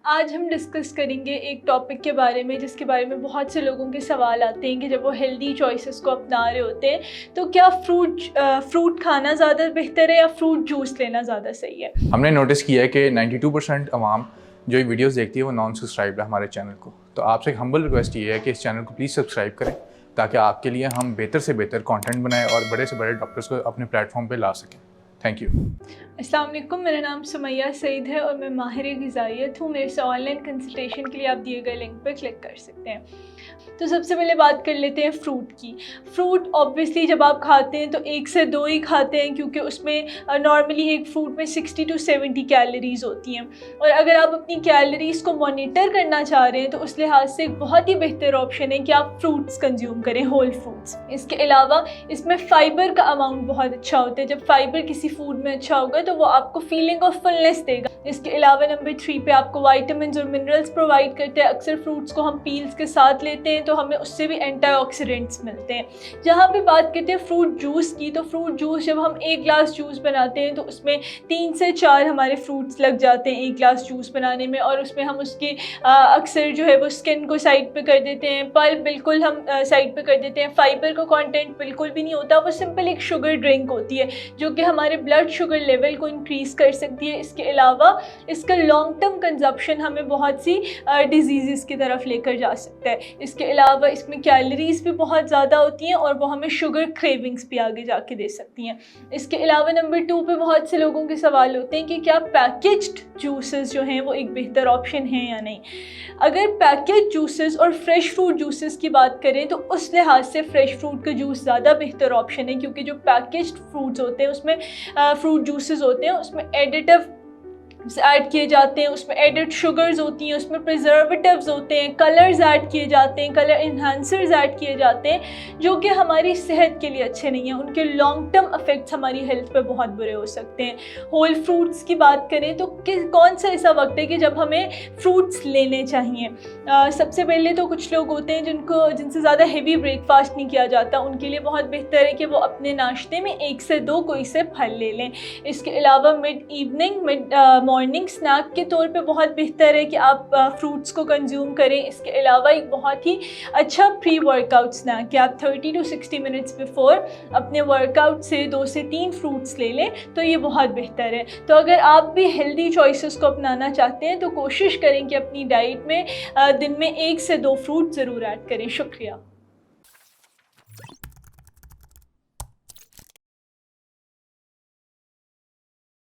आज हम डिस्कस करेंगे एक टॉपिक के बारे में जिसके बारे में बहुत से लोगों के सवाल आते हैं कि जब वो हेल्दी चॉइसेस को अपना रहे होते हैं तो क्या फ्रूट खाना ज़्यादा बेहतर है या फ्रूट जूस लेना ज़्यादा सही है। हमने नोटिस किया है कि 92% अवाम जो ये वीडियोस देखती है वो नॉन सब्सक्राइब है हमारे चैनल को। तो आपसे एक हम्बल रिक्वेस्ट ये है कि इस चैनल को प्लीज़ सब्सक्राइब करें ताकि आपके लिए हम बेहतर से बेहतर कंटेंट बनाएं और बड़े से बड़े डॉक्टर्स को अपने प्लेटफॉर्म पे ला सकें। Thank you. अस्सलाम वालेकुम, मेरा नाम सुमैया सईद है और मैं माहिर ग़िज़ाइयत हूँ। मेरे से ऑनलाइन कंसल्टेशन के लिए आप दिए गए लिंक पर क्लिक कर सकते हैं। तो सबसे पहले बात कर लेते हैं फ़्रूट की। फ़्रूट ऑब्वियसली जब आप खाते हैं तो 1 से 2 ही खाते हैं क्योंकि उसमें नॉर्मली एक फ़्रूट में 60 to 70 कैलोरीज़ होती हैं और अगर आप अपनी कैलोरीज़ को मॉनिटर करना चाह रहे हैं तो उस लिहाज से एक बहुत ही बेहतर ऑप्शन है कि आप फ्रूट्स कंज्यूम करें, होल फ्रूट्स। इसके अलावा इसमें फ़ाइबर का अमाउंट बहुत अच्छा होता है। जब फ़ाइबर किसी फूड में अच्छा होगा तो वो आपको फीलिंग ऑफ फुलनेस देगा। इसके अलावा नंबर 3 पे आपको विटामिन्स और मिनरल्स प्रोवाइड करते हैं। अक्सर फ्रूट्स को हम पील्स के साथ लेते हैं तो हमें उससे भी एंटीऑक्सीडेंट्स मिलते हैं। जहाँ पे बात करते हैं फ्रूट जूस की, तो फ्रूट जूस जब हम 1 ग्लास जूस बनाते हैं तो उसमें 3 से 4 हमारे फ्रूट्स लग जाते हैं 1 ग्लास जूस बनाने में और उसमें हम उसकी अक्सर जो है वो स्किन को साइड पे कर देते हैं, पल्प बिल्कुल हम साइड पे कर देते हैं। फाइबर का कंटेंट बिल्कुल भी नहीं होता, वो सिंपल एक शुगर ड्रिंक होती है जो कि हमारे ब्लड शुगर लेवल को इंक्रीज़ कर सकती है। इसके अलावा इसका लॉन्ग टर्म कंजप्शन हमें बहुत सी डिजीज़ की तरफ लेकर जा सकता है। इसके अलावा इसमें कैलोरीज़ भी बहुत ज़्यादा होती हैं और वो हमें शुगर क्रेविंग्स भी आगे जाके दे सकती हैं। इसके अलावा नंबर 2 पे बहुत से लोगों के सवाल होते हैं कि क्या पैकेज्ड जूसेस जो हैं वो एक बेहतर ऑप्शन है या नहीं। अगर पैकेज जूसेस और फ्रेश फ्रूट जूसेस की बात करें तो उस लिहाज से फ्रेश फ्रूट का जूस ज़्यादा बेहतर ऑप्शन है क्योंकि जो पैकेज्ड फ्रूट्स होते हैं उसमें फ्रूट जूसेस होते हैं उसमें एडिटिव ऐड किए जाते हैं, उसमें एडिड शुगर्स होती हैं, उसमें प्रिजर्वेटिव्स होते हैं, कलर्स ऐड किए जाते हैं, कलर इन्हांसर्स ऐड किए जाते हैं जो कि हमारी सेहत के लिए अच्छे नहीं हैं। उनके लॉन्ग टर्म इफ़ेक्ट्स हमारी हेल्थ पे बहुत बुरे हो सकते हैं। होल फ्रूट्स की बात करें तो कौन सा ऐसा वक्त है कि जब हमें फ्रूट्स लेने चाहिए। सबसे पहले तो कुछ लोग होते हैं जिनसे ज़्यादा हेवी ब्रेकफास्ट नहीं किया जाता, उनके लिए बहुत बेहतर है कि वो अपने नाश्ते में 1 से 2 कोई से फल ले लें। इसके अलावा मिड इवनिंग मॉर्निंग स्नैक के तौर पे बहुत बेहतर है कि आप फ्रूट्स को कंज्यूम करें। इसके अलावा एक बहुत ही अच्छा प्री वर्कआउट स्नैक है, आप 30 to 60 मिनट्स बिफोर अपने वर्कआउट से 2 से 3 फ्रूट्स ले लें तो ये बहुत बेहतर है। तो अगर आप भी हेल्दी चॉइसेस को अपनाना चाहते हैं तो कोशिश करें कि अपनी डाइट में दिन में 1 से 2 फ्रूट ज़रूर ऐड करें। शुक्रिया।